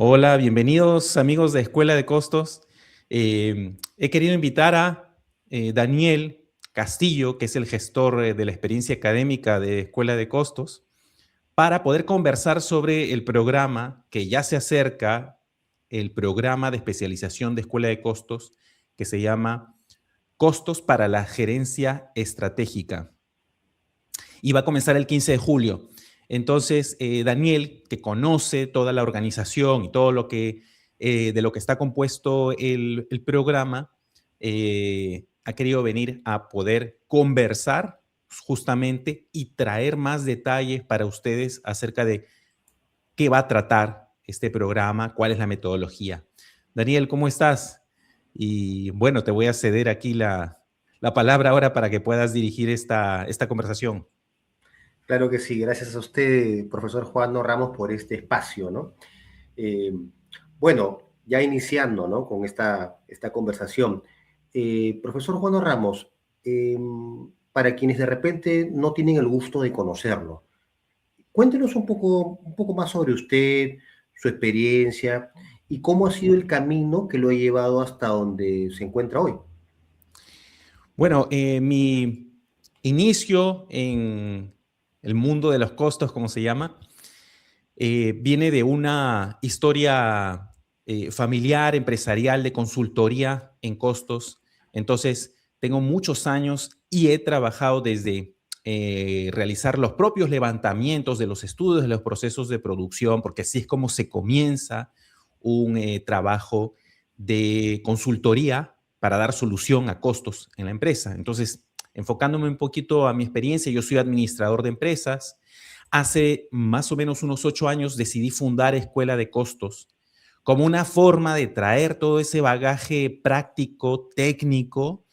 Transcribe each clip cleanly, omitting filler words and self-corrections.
Hola, bienvenidos amigos de Escuela de Costos. He querido invitar a Daniel Castillo, que es el gestor de la experiencia académica de Escuela de Costos, para poder conversar sobre el programa que ya se acerca, el programa de especialización de Escuela de Costos, que se llama Costos para la Gerencia Estratégica. Y va a comenzar el 15 de julio. Entonces, Daniel, que conoce toda la organización y todo lo que, de lo que está compuesto el programa, ha querido venir a poder conversar justamente y traer más detalles para ustedes acerca de qué va a tratar este programa, cuál es la metodología. Daniel, ¿cómo estás? Y bueno, te voy a ceder aquí la palabra ahora para que puedas dirigir esta conversación. Claro que sí, gracias a usted, profesor Juan Ramos, por este espacio, ¿no? Eh, bueno, ya iniciando, ¿no? Con esta conversación. Profesor Juan Ramos, para quienes de repente no tienen el gusto de conocerlo, cuéntenos un poco más sobre usted, su experiencia y cómo ha sido el camino que lo ha llevado hasta donde se encuentra hoy. Bueno, mi inicio en el mundo de los costos, como se llama, viene de una historia familiar, empresarial, de consultoría en costos. Entonces, tengo muchos años y he trabajado desde realizar los propios levantamientos de los estudios de los procesos de producción, porque así es como se comienza un trabajo de consultoría para dar solución a costos en la empresa. Entonces, enfocándome un poquito a mi experiencia, yo soy administrador de empresas. Hace más o menos unos 8 años decidí fundar Escuela de Costos como una forma de traer todo ese bagaje práctico, técnico,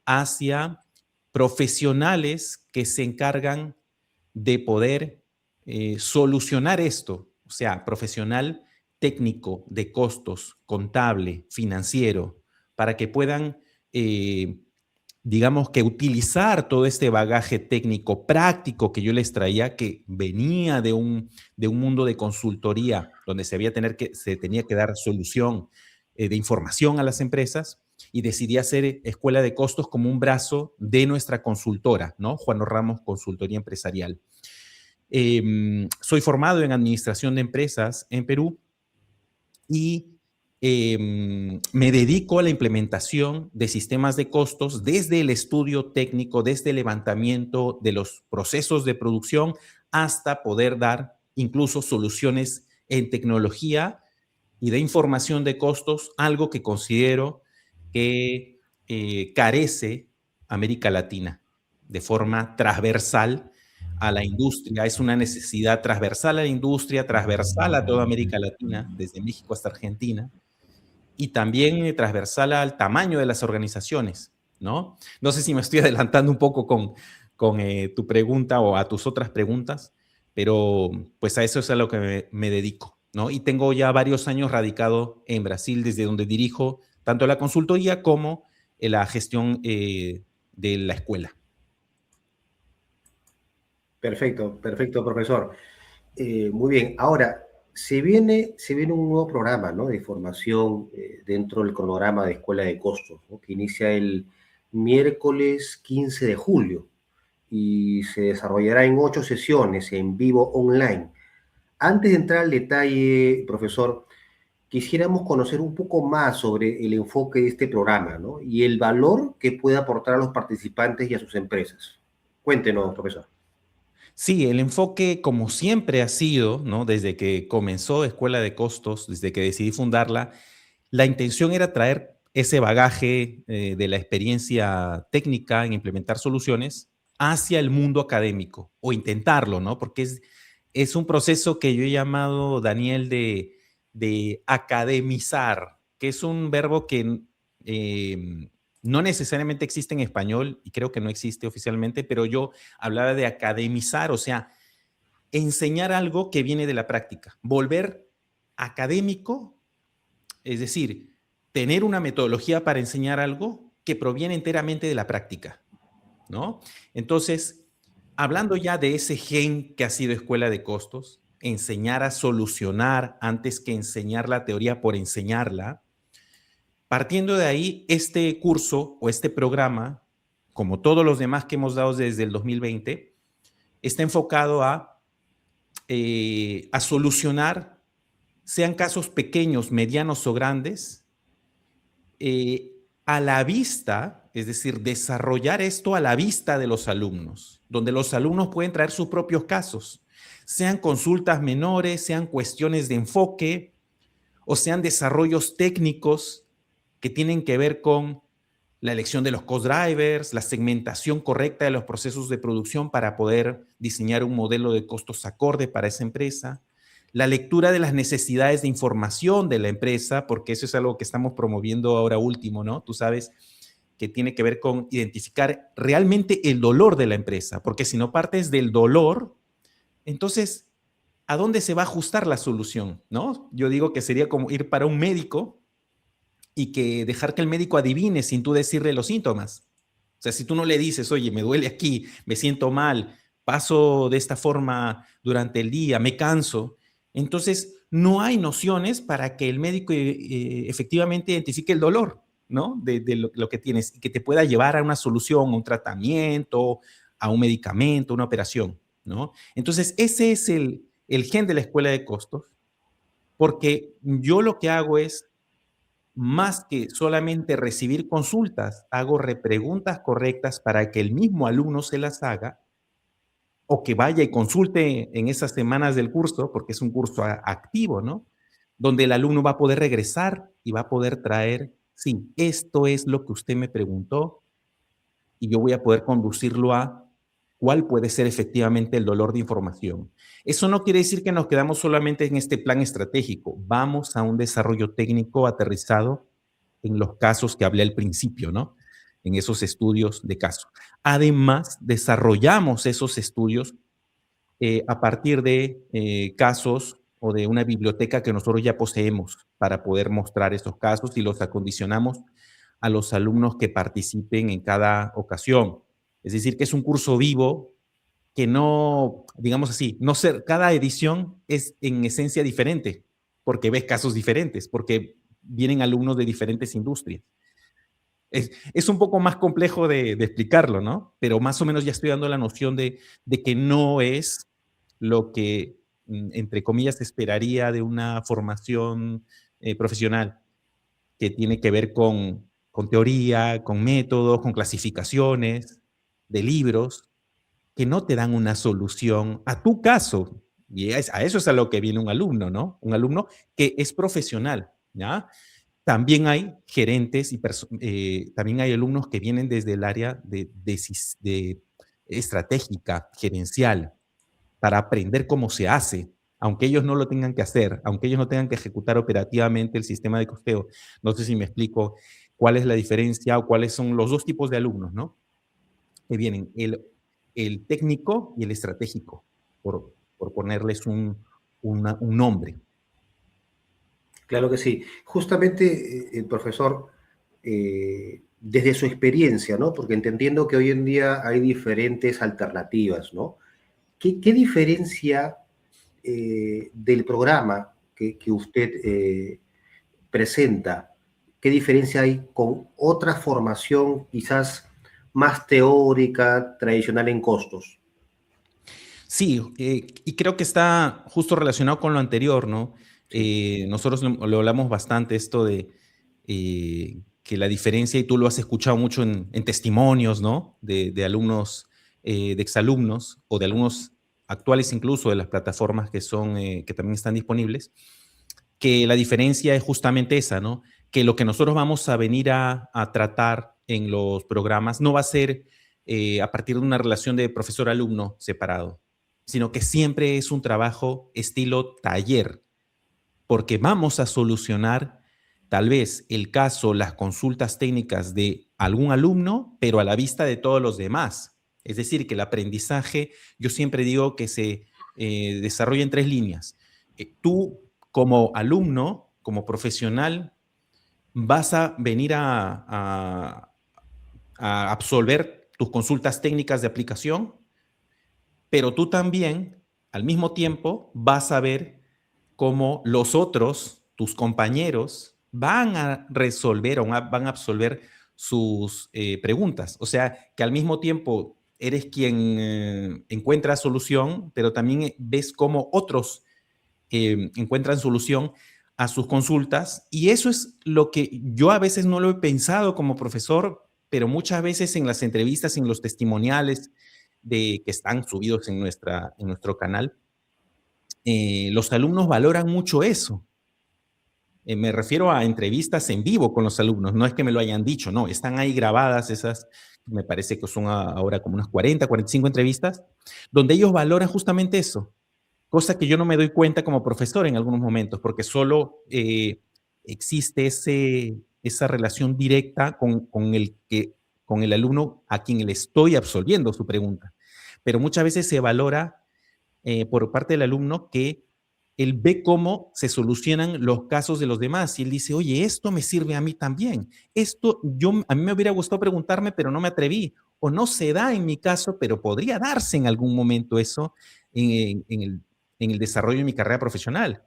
hacia profesionales que se encargan de poder solucionar esto. O sea, profesional técnico de costos, contable, financiero, para que puedan digamos que utilizar todo este bagaje técnico práctico que yo les traía, que venía de un mundo de consultoría, donde se tenía que dar solución de información a las empresas, y decidí hacer Escuela de Costos como un brazo de nuestra consultora, ¿no? Juan Ramos Consultoría Empresarial. Soy formado en Administración de Empresas en Perú y me dedico a la implementación de sistemas de costos desde el estudio técnico, desde el levantamiento de los procesos de producción hasta poder dar incluso soluciones en tecnología y de información de costos, algo que considero que carece América Latina de forma transversal a la industria. Es una necesidad transversal a la industria, transversal a toda América Latina, desde México hasta Argentina, y también transversal al tamaño de las organizaciones, ¿no? No sé si me estoy adelantando un poco con tu pregunta o a tus otras preguntas, pero pues a eso es a lo que me dedico, ¿no? Y tengo ya varios años radicado en Brasil, desde donde dirijo tanto la consultoría como la gestión de la escuela. Perfecto, perfecto, profesor. Muy bien, ahora se viene un nuevo programa, ¿no? De formación dentro del cronograma de Escuela de Costos, ¿no? Que inicia el miércoles 15 de julio y se desarrollará en 8 sesiones en vivo online. Antes de entrar al detalle, profesor, quisiéramos conocer un poco más sobre el enfoque de este programa, ¿no? Y el valor que puede aportar a los participantes y a sus empresas. Cuéntenos, profesor. Sí, el enfoque, como siempre ha sido, ¿no? Desde que comenzó Escuela de Costos, desde que decidí fundarla, la intención era traer ese bagaje de la experiencia técnica en implementar soluciones hacia el mundo académico, o intentarlo, ¿no? Porque es un proceso que yo he llamado, Daniel, de academizar, que es un verbo que no necesariamente existe en español y creo que no existe oficialmente, pero yo hablaba de academizar, o sea, enseñar algo que viene de la práctica, volver académico, es decir, tener una metodología para enseñar algo que proviene enteramente de la práctica, ¿no? Entonces, hablando ya de ese gen que ha sido Escuela de Costos, enseñar a solucionar antes que enseñar la teoría por enseñarla. Partiendo de ahí, este curso o este programa, como todos los demás que hemos dado desde el 2020, está enfocado a solucionar, sean casos pequeños, medianos o grandes, a la vista, es decir, desarrollar esto a la vista de los alumnos, donde los alumnos pueden traer sus propios casos, sean consultas menores, sean cuestiones de enfoque o sean desarrollos técnicos que tienen que ver con la elección de los cost drivers, la segmentación correcta de los procesos de producción para poder diseñar un modelo de costos acorde para esa empresa, la lectura de las necesidades de información de la empresa, porque eso es algo que estamos promoviendo ahora último, ¿no? Tú sabes que tiene que ver con identificar realmente el dolor de la empresa, porque si no partes del dolor, entonces, ¿a dónde se va a ajustar la solución, no? Yo digo que sería como ir para un médico y que dejar que el médico adivine sin tú decirle los síntomas. O sea, si tú no le dices, oye, me duele aquí, me siento mal, paso de esta forma durante el día, me canso, entonces no hay nociones para que el médico efectivamente identifique el dolor, ¿no? De lo que tienes y que te pueda llevar a una solución, a un tratamiento, a un medicamento, una operación, ¿no? Entonces, ese es el gen de la escuela de costos, porque yo lo que hago es más que solamente recibir consultas, hago repreguntas correctas para que el mismo alumno se las haga o que vaya y consulte en esas semanas del curso, porque es un curso activo, ¿no? Donde el alumno va a poder regresar y va a poder traer, sí, esto es lo que usted me preguntó y yo voy a poder conducirlo a cuál puede ser efectivamente el dolor de información. Eso no quiere decir que nos quedamos solamente en este plan estratégico. Vamos a un desarrollo técnico aterrizado en los casos que hablé al principio, ¿no? En esos estudios de caso. Además, desarrollamos esos estudios a partir de casos o de una biblioteca que nosotros ya poseemos para poder mostrar esos casos y los acondicionamos a los alumnos que participen en cada ocasión. Es decir, que es un curso vivo que no, digamos así, no ser, cada edición es en esencia diferente, porque ves casos diferentes, porque vienen alumnos de diferentes industrias. Es un poco más complejo de explicarlo, ¿no? Pero más o menos ya estoy dando la noción de que no es lo que, entre comillas, se esperaría de una formación profesional, que tiene que ver con teoría, con métodos, con clasificaciones de libros, que no te dan una solución a tu caso. Y a eso es a lo que viene un alumno, ¿no? Un alumno que es profesional, ¿ya? También hay gerentes y también hay alumnos que vienen desde el área de estratégica, gerencial, para aprender cómo se hace, aunque ellos no lo tengan que hacer, aunque ellos no tengan que ejecutar operativamente el sistema de costeo. No sé si me explico cuál es la diferencia o cuáles son los dos tipos de alumnos, ¿no? Que vienen, el técnico y el estratégico, por ponerles un nombre. Claro que sí. Justamente, el profesor, desde su experiencia, ¿no? Porque entendiendo que hoy en día hay diferentes alternativas, ¿no? ¿Qué diferencia del programa que usted presenta, qué diferencia hay con otra formación quizás más teórica, tradicional en costos? Sí, y creo que está justo relacionado con lo anterior, ¿no? Sí, Nosotros lo hablamos bastante, esto de que la diferencia, y tú lo has escuchado mucho en testimonios, ¿no? De alumnos, de exalumnos o de alumnos actuales incluso de las plataformas que son, que también están disponibles, que la diferencia es justamente esa, ¿no? Que lo que nosotros vamos a venir a tratar en los programas no va a ser a partir de una relación de profesor-alumno separado, sino que siempre es un trabajo estilo taller, porque vamos a solucionar tal vez el caso, las consultas técnicas de algún alumno, pero a la vista de todos los demás. Es decir, que el aprendizaje, yo siempre digo que se desarrolla en tres líneas. Tú como alumno, como profesional, vas a venir a absolver tus consultas técnicas de aplicación, pero tú también al mismo tiempo vas a ver cómo los otros, tus compañeros, van a resolver o van a absolver sus preguntas. O sea, que al mismo tiempo eres quien encuentra solución, pero también ves cómo otros encuentran solución a sus consultas. Y eso es lo que yo a veces no lo he pensado como profesor, pero muchas veces en las entrevistas, en los testimoniales que están subidos en nuestro canal, los alumnos valoran mucho eso. Me refiero a entrevistas en vivo con los alumnos, no es que me lo hayan dicho, no, están ahí grabadas esas, me parece que son ahora como unas 40, 45 entrevistas, donde ellos valoran justamente eso, cosa que yo no me doy cuenta como profesor en algunos momentos, porque solo existe esa relación directa con el alumno a quien le estoy absolviendo su pregunta. Pero muchas veces se valora por parte del alumno que él ve cómo se solucionan los casos de los demás y él dice, oye, esto me sirve a mí también. A mí me hubiera gustado preguntarme, pero no me atreví. O no se da en mi caso, pero podría darse en algún momento eso en el desarrollo de mi carrera profesional.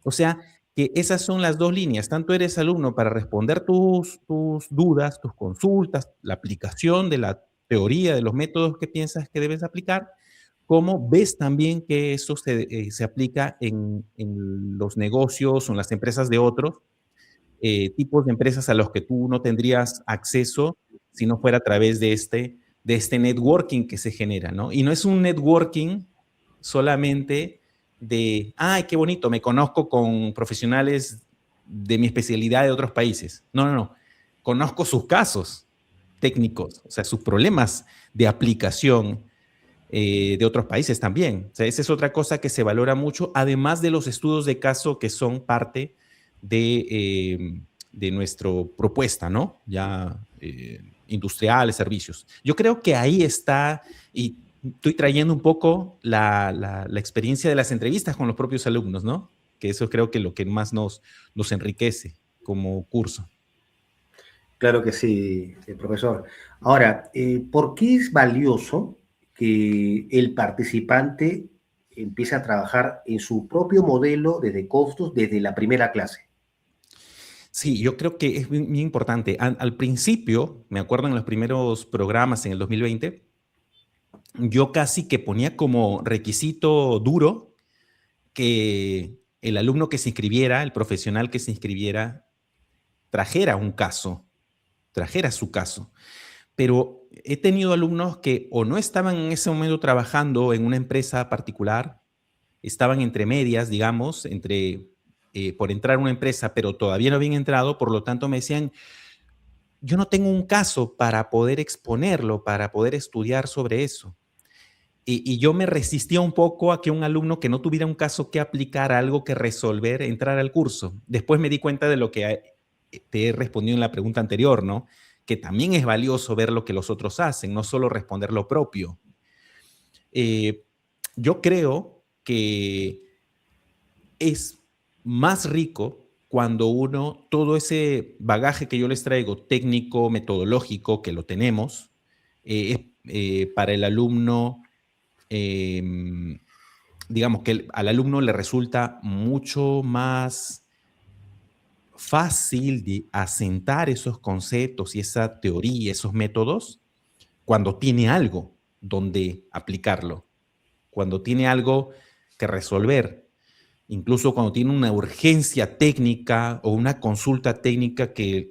O sea, que esas son las dos líneas. Tanto eres alumno para responder tus dudas, tus consultas, la aplicación de la teoría, de los métodos que piensas que debes aplicar, como ves también que eso se aplica en los negocios o en las empresas de otros, tipos de empresas a los que tú no tendrías acceso si no fuera a través de este networking que se genera, ¿no? Y no es un networking solamente de, ay, qué bonito, me conozco con profesionales de mi especialidad de otros países. No, no, no. Conozco sus casos técnicos, o sea, sus problemas de aplicación de otros países también. O sea, esa es otra cosa que se valora mucho, además de los estudios de caso que son parte de nuestra propuesta, ¿no? Ya industriales, servicios. Yo creo que ahí está, y estoy trayendo un poco la experiencia de las entrevistas con los propios alumnos, ¿no? Que eso creo que lo que más nos enriquece como curso. Claro que sí, profesor. Ahora, ¿por qué es valioso que el participante empiece a trabajar en su propio modelo de costos desde la primera clase? Sí, yo creo que es muy importante. Al principio, me acuerdo en los primeros programas en el 2020, yo casi que ponía como requisito duro que el alumno que se inscribiera, el profesional que se inscribiera, trajera un caso, trajera su caso. Pero he tenido alumnos que o no estaban en ese momento trabajando en una empresa particular, estaban entre medias, digamos, por entrar a una empresa, pero todavía no habían entrado, por lo tanto me decían, yo no tengo un caso para poder exponerlo, para poder estudiar sobre eso. Y yo me resistía un poco a que un alumno que no tuviera un caso que aplicar, algo que resolver, entrar al curso. Después me di cuenta de lo que te he respondido en la pregunta anterior, ¿no? Que también es valioso ver lo que los otros hacen, no solo responder lo propio. Eh, yo creo que es más rico cuando uno, todo ese bagaje que yo les traigo, técnico, metodológico, que lo tenemos, para el alumno, eh, digamos que al alumno le resulta mucho más fácil de asentar esos conceptos y esa teoría, esos métodos, cuando tiene algo donde aplicarlo, cuando tiene algo que resolver, incluso cuando tiene una urgencia técnica o una consulta técnica que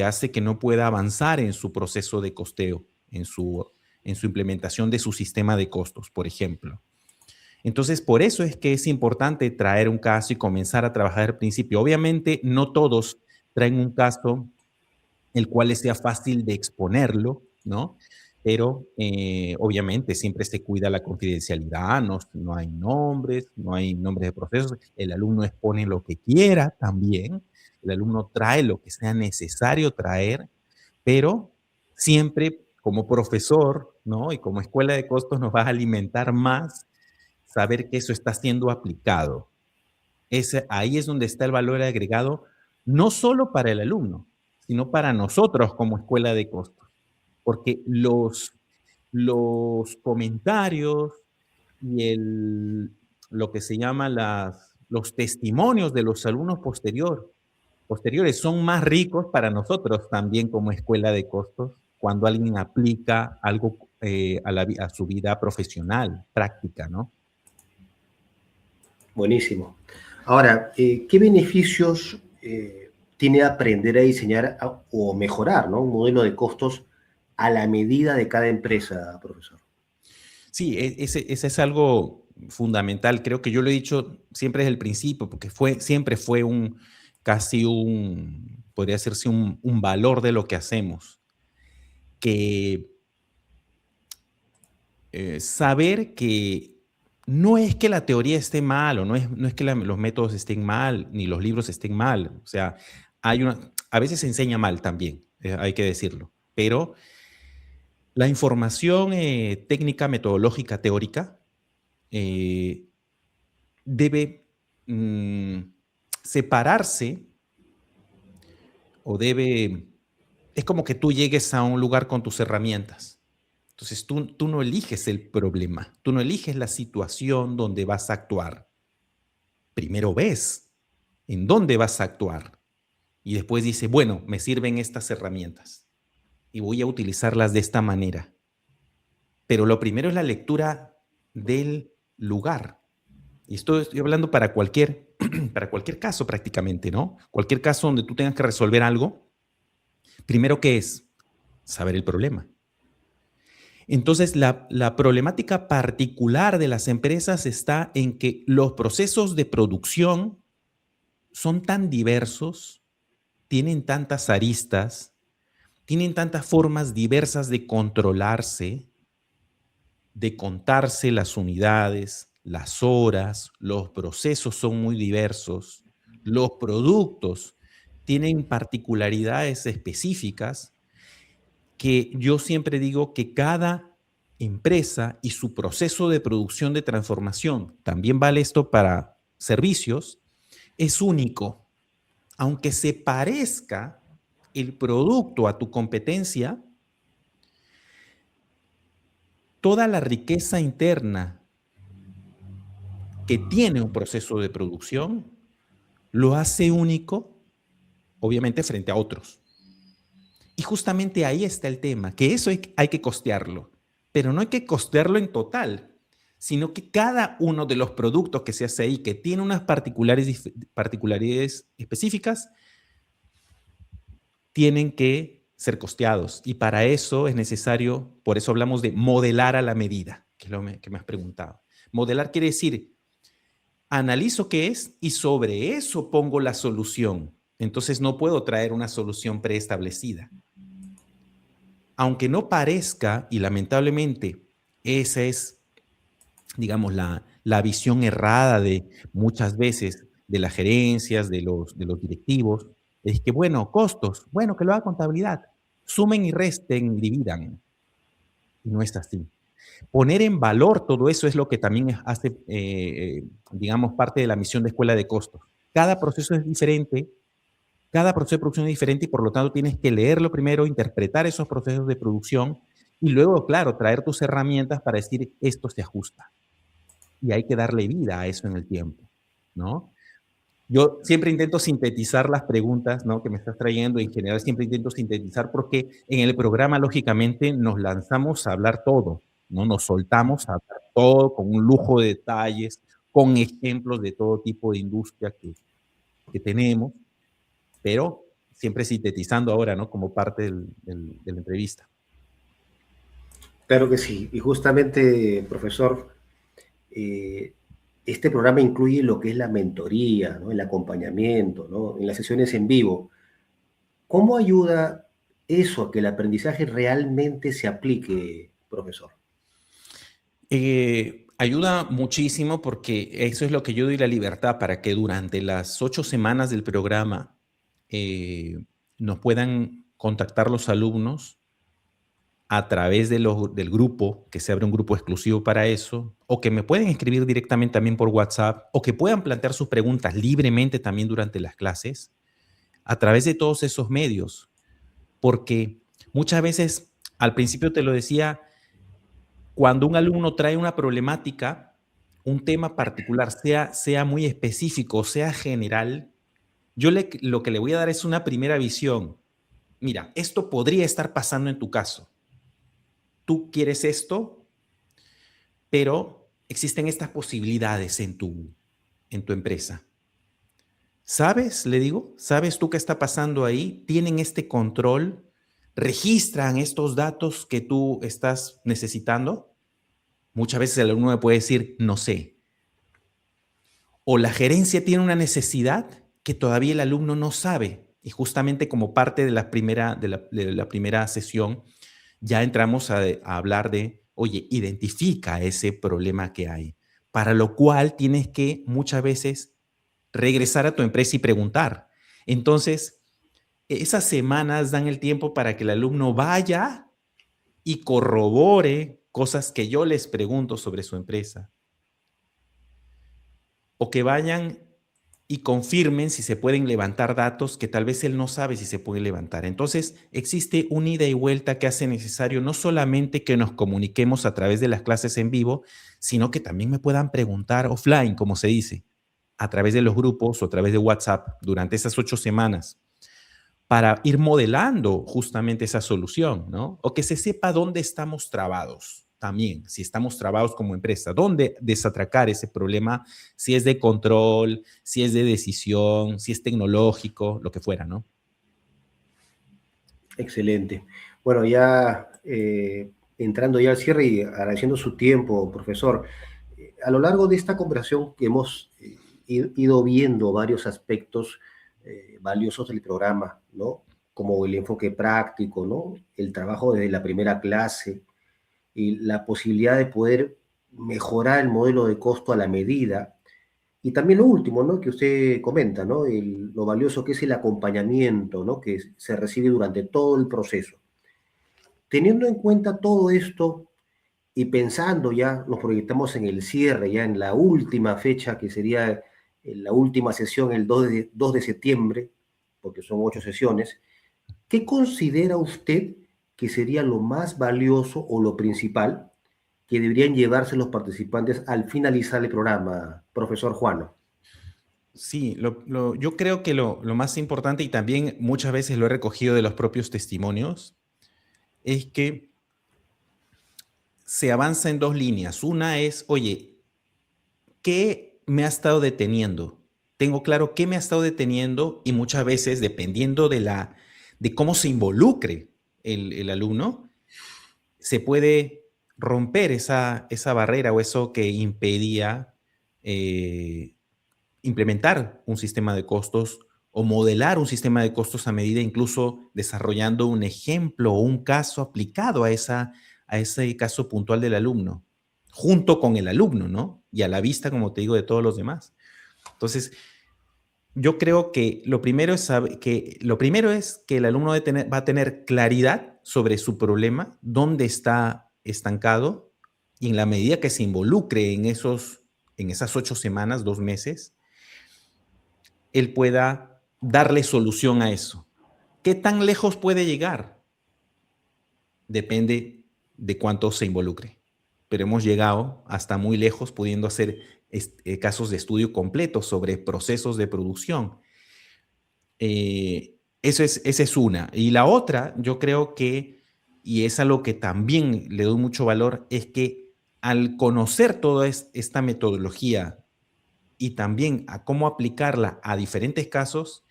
hace que no pueda avanzar en su proceso de costeo, en su implementación de su sistema de costos, por ejemplo. Entonces, por eso es que es importante traer un caso y comenzar a trabajar al principio. Obviamente, no todos traen un caso el cual sea fácil de exponerlo, ¿no? Pero obviamente siempre se cuida la confidencialidad, no hay nombres, no hay nombres de procesos, el alumno expone lo que quiera también, el alumno trae lo que sea necesario traer, pero siempre como profesor, ¿no? Y como escuela de costos nos va a alimentar más saber que eso está siendo aplicado. Ahí es donde está el valor agregado, no solo para el alumno, sino para nosotros como escuela de costos. Porque los comentarios, y lo que se llama los testimonios de los alumnos posteriores son más ricos para nosotros también como escuela de costos cuando alguien aplica algo a su vida profesional, práctica, ¿no? Buenísimo. Ahora, ¿qué beneficios tiene aprender a diseñar o mejorar, ¿no? Un modelo de costos a la medida de cada empresa, profesor? Sí, ese es algo fundamental. Creo que yo lo he dicho siempre desde el principio, porque siempre fue casi podría decirse un valor de lo que hacemos, que saber que no es que la teoría esté mal, o no es que los métodos estén mal, ni los libros estén mal. O sea, a veces se enseña mal también, hay que decirlo, pero la información técnica, metodológica, teórica, eh, debe mm, separarse o es como que tú llegues a un lugar con tus herramientas. Entonces tú no eliges el problema, tú no eliges la situación donde vas a actuar. Primero ves en dónde vas a actuar y después dices, bueno, me sirven estas herramientas y voy a utilizarlas de esta manera. Pero lo primero es la lectura del lugar. Y esto estoy hablando para para cualquier caso prácticamente, ¿no? Cualquier caso donde tú tengas que resolver algo, primero, ¿qué es? Saber el problema. Entonces, la problemática particular de las empresas está en que los procesos de producción son tan diversos, tienen tantas aristas, tienen tantas formas diversas de controlarse, de contarse las unidades, las horas, los procesos son muy diversos, los productos tienen particularidades específicas que yo siempre digo que cada empresa y su proceso de producción de transformación, también vale esto para servicios, es único. Aunque se parezca el producto a tu competencia, toda la riqueza interna que tiene un proceso de producción lo hace único, obviamente, frente a otros. Y justamente ahí está el tema, que eso hay que costearlo, pero no hay que costearlo en total, sino que cada uno de los productos que se hace ahí, que tiene unas particularidades específicas, tienen que ser costeados. Y para eso es necesario, por eso hablamos de modelar a la medida, que es lo que me has preguntado. Modelar quiere decir, analizo qué es y sobre eso pongo la solución. Entonces no puedo traer una solución preestablecida. Aunque no parezca, y lamentablemente esa es, digamos, la visión errada de muchas veces de las gerencias, de los directivos, es que, bueno, costos, bueno, que lo haga contabilidad, sumen y resten y dividan. Y no es así. Poner en valor todo eso es lo que también hace, digamos, parte de la misión de escuela de costos. Cada proceso es diferente, cada proceso de producción es diferente y por lo tanto tienes que leerlo primero, interpretar esos procesos de producción y luego, claro, traer tus herramientas para decir esto se ajusta. Y hay que darle vida a eso en el tiempo, ¿no? Yo siempre intento sintetizar las preguntas, ¿no?, que me estás trayendo. En general siempre intento sintetizar porque en el programa, lógicamente, nos lanzamos a hablar todo, ¿no? Nos soltamos a hablar todo con un lujo de detalles, con ejemplos de todo tipo de industria que tenemos, pero siempre sintetizando ahora, ¿no?, como parte de la entrevista. Claro que sí. Y justamente, profesor, eh, este programa incluye lo que es la mentoría, ¿no? El acompañamiento, ¿no? En las sesiones en vivo. ¿Cómo ayuda eso a que el aprendizaje realmente se aplique, profesor? Ayuda muchísimo porque eso es lo que yo doy la libertad para que durante las 8 semanas del programa eh, nos puedan contactar los alumnos a través del grupo, que se abre un grupo exclusivo para eso, o que me pueden escribir directamente también por WhatsApp, o que puedan plantear sus preguntas libremente también durante las clases, a través de todos esos medios. Porque muchas veces, al principio te lo decía, cuando un alumno trae una problemática, un tema particular, sea muy específico, sea general, lo que le voy a dar es una primera visión. Mira, esto podría estar pasando en tu caso. Tú quieres esto, pero existen estas posibilidades en tu empresa. ¿Sabes? Le digo, ¿sabes tú qué está pasando ahí? ¿Tienen este control? ¿Registran estos datos que tú estás necesitando? Muchas veces el alumno me puede decir, no sé. O la gerencia tiene una necesidad que todavía el alumno no sabe. Y justamente como parte de de la primera sesión, ya entramos a hablar de, oye, identifica ese problema que hay. Para lo cual tienes que muchas veces regresar a tu empresa y preguntar. Entonces, esas semanas dan el tiempo para que el alumno vaya y corrobore cosas que yo les pregunto sobre su empresa. O que vayan y confirmen si se pueden levantar datos que tal vez él no sabe si se pueden levantar. Entonces, existe un ida y vuelta que hace necesario no solamente que nos comuniquemos a través de las clases en vivo, sino que también me puedan preguntar offline, como se dice, a través de los grupos o a través de WhatsApp durante esas 8 semanas para ir modelando justamente esa solución, ¿no? O que se sepa dónde estamos trabados también, si estamos trabados como empresa, dónde desatracar ese problema, si es de control, si es de decisión, si es tecnológico, lo que fuera, ¿no? Excelente. Bueno, ya entrando ya al cierre y agradeciendo su tiempo, profesor, a lo largo de esta conversación que hemos ido viendo varios aspectos valiosos del programa, ¿no? Como el enfoque práctico, ¿no? El trabajo desde la primera clase y la posibilidad de poder mejorar el modelo de costo a la medida. Y también lo último, ¿no? Que usted comenta, ¿no? Lo valioso que es el acompañamiento, ¿no? Que se recibe durante todo el proceso. Teniendo en cuenta todo esto y pensando ya, nos proyectamos en el cierre, ya en la última fecha, que sería la última sesión, el 2 de septiembre, porque son 8 sesiones, ¿qué considera usted que sería lo más valioso o lo principal que deberían llevarse los participantes al finalizar el programa, profesor Juano? Sí, yo creo que lo más importante, y también muchas veces lo he recogido de los propios testimonios, es que se avanza en dos líneas. Una es, oye, ¿qué me ha estado deteniendo? Tengo claro qué me ha estado deteniendo y muchas veces, dependiendo de cómo se involucre el alumno, se puede romper esa barrera o eso que impedía eh, implementar un sistema de costos o modelar un sistema de costos a medida, incluso desarrollando un ejemplo o un caso aplicado a ese caso puntual del alumno, junto con el alumno, ¿no? Y a la vista, como te digo, de todos los demás. Entonces, yo creo que lo primero es que el alumno va a tener claridad sobre su problema, dónde está estancado, y en la medida que se involucre en esas 8 semanas, 2 meses, él pueda darle solución a eso. ¿Qué tan lejos puede llegar? Depende de cuánto se involucre. Pero hemos llegado hasta muy lejos pudiendo hacer casos de estudio completos sobre procesos de producción. Esa es una. Y la otra, yo creo que, y es a lo que también le doy mucho valor, es que al conocer toda esta metodología y también a cómo aplicarla a diferentes casos,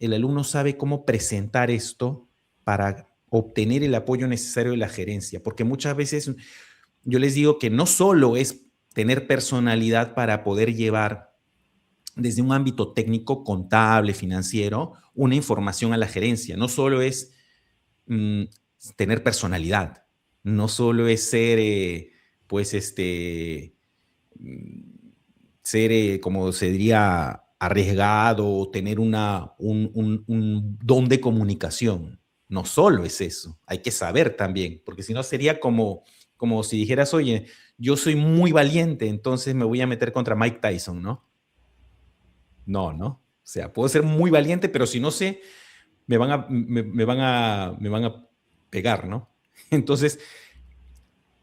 el alumno sabe cómo presentar esto para obtener el apoyo necesario de la gerencia, porque muchas veces yo les digo que no solo es tener personalidad para poder llevar desde un ámbito técnico, contable, financiero, una información a la gerencia, no solo es mm, tener personalidad, no solo es ser, pues, mm, ser, como se diría, arriesgado o tener un don de comunicación. No solo es eso, hay que saber también, porque si no sería como si dijeras, oye, yo soy muy valiente, entonces me voy a meter contra Mike Tyson, ¿no? No, ¿no? O sea, puedo ser muy valiente, pero si no sé, me van a pegar, ¿no? Entonces,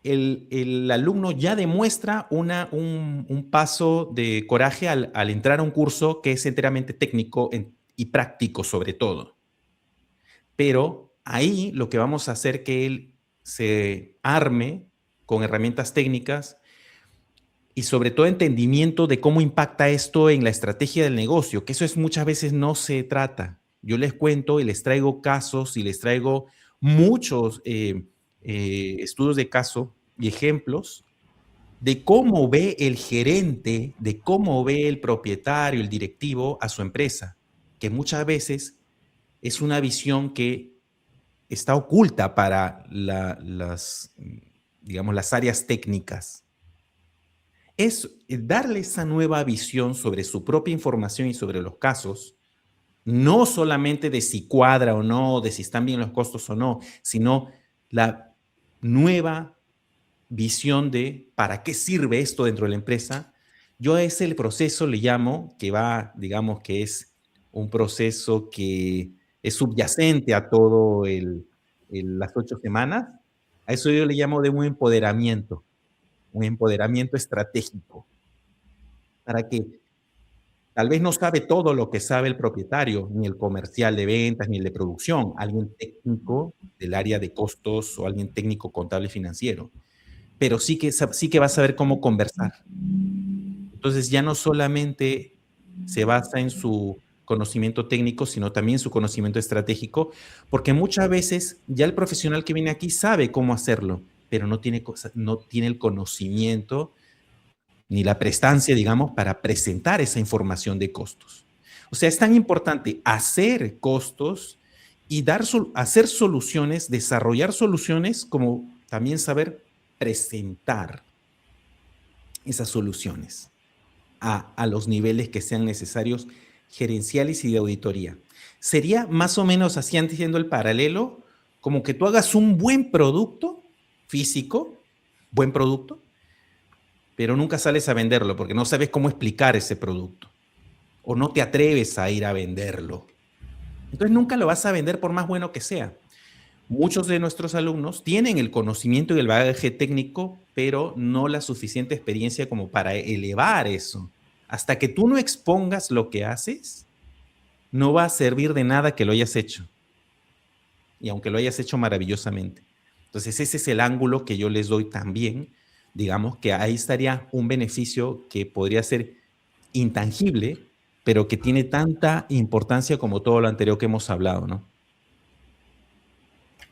el alumno ya demuestra un paso de coraje al entrar a un curso que es enteramente técnico y práctico sobre todo. Pero ahí lo que vamos a hacer que él se arme con herramientas técnicas y sobre todo entendimiento de cómo impacta esto en la estrategia del negocio, que eso es muchas veces no se trata. Yo les cuento y les traigo casos y les traigo muchos estudios de caso y ejemplos de cómo ve el gerente, de cómo ve el propietario, el directivo a su empresa, que muchas veces es una visión que está oculta para digamos, las áreas técnicas. Es darle esa nueva visión sobre su propia información y sobre los casos, no solamente de si cuadra o no, de si están bien los costos o no, sino la nueva visión de para qué sirve esto dentro de la empresa. Yo a ese proceso le llamo, que va, digamos que es un proceso que es subyacente a todo las 8 semanas, a eso yo le llamo de un empoderamiento estratégico, para que tal vez no sabe todo lo que sabe el propietario, ni el comercial de ventas, ni el de producción, alguien técnico del área de costos o alguien técnico contable financiero, pero sí que va a saber cómo conversar. Entonces ya no solamente se basa en su conocimiento técnico, sino también en su conocimiento estratégico, porque muchas veces ya el profesional que viene aquí sabe cómo hacerlo, pero no tiene el conocimiento ni la prestancia, digamos, para presentar esa información de costos. O sea, es tan importante hacer costos y hacer soluciones, desarrollar soluciones, como también saber presentar esas soluciones a los niveles que sean necesarios, gerenciales y de auditoría. Sería más o menos así, haciendo el paralelo, como que tú hagas un buen producto físico, buen producto, pero nunca sales a venderlo porque no sabes cómo explicar ese producto o no te atreves a ir a venderlo. Entonces nunca lo vas a vender por más bueno que sea. Muchos de nuestros alumnos tienen el conocimiento y el bagaje técnico, pero no la suficiente experiencia como para elevar eso. Hasta que tú no expongas lo que haces, no va a servir de nada que lo hayas hecho. Y aunque lo hayas hecho maravillosamente. Entonces ese es el ángulo que yo les doy también. Digamos que ahí estaría un beneficio que podría ser intangible, pero que tiene tanta importancia como todo lo anterior que hemos hablado, ¿no?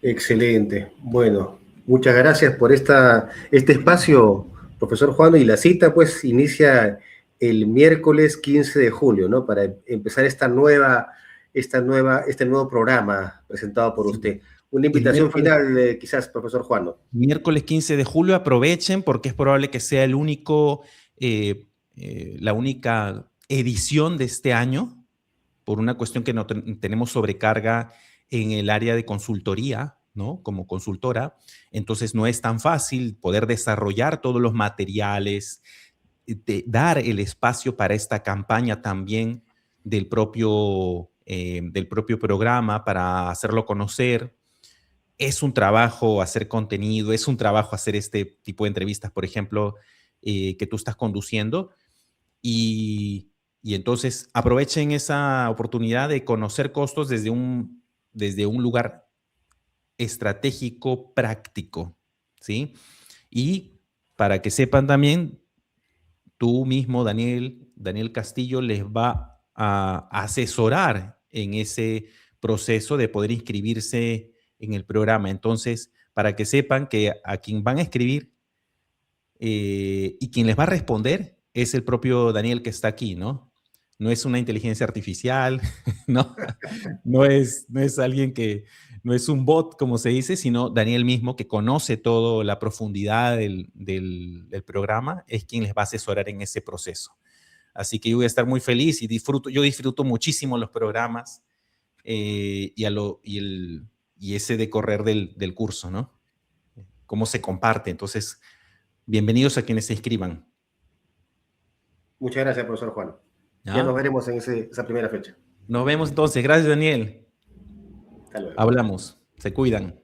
Excelente. Bueno, muchas gracias por este espacio, profesor Juan. Y la cita, pues, inicia el miércoles 15 de julio, ¿no? Para empezar este nuevo programa presentado por Sí. usted. Una El invitación final, quizás, profesor Juan, ¿no? Miércoles 15 de julio, aprovechen porque es probable que sea la única edición de este año, por una cuestión que no tenemos sobrecarga en el área de consultoría, ¿no? Como consultora, entonces no es tan fácil poder desarrollar todos los materiales, dar el espacio para esta campaña también del propio programa para hacerlo conocer. Es un trabajo hacer contenido, es un trabajo hacer este tipo de entrevistas, por ejemplo, que tú estás conduciendo. Y entonces aprovechen esa oportunidad de conocer costos desde un lugar estratégico, práctico, ¿sí? Y para que sepan también, tú mismo, Daniel Castillo, les va a asesorar en ese proceso de poder inscribirse en el programa. Entonces, para que sepan que a quien van a escribir y quien les va a responder es el propio Daniel que está aquí, ¿no? No es una inteligencia artificial, ¿no? No es alguien no es un bot, como se dice, sino Daniel mismo que conoce toda la profundidad del programa, es quien les va a asesorar en ese proceso. Así que yo voy a estar muy feliz y yo disfruto muchísimo los programas y ese decorrer del curso, ¿no? Cómo se comparte. Entonces, bienvenidos a quienes se inscriban. Muchas gracias, profesor Juan. Ya ¿Ya? nos veremos en esa primera fecha. Nos vemos entonces. Gracias, Daniel. Hasta luego. Hablamos. Se cuidan.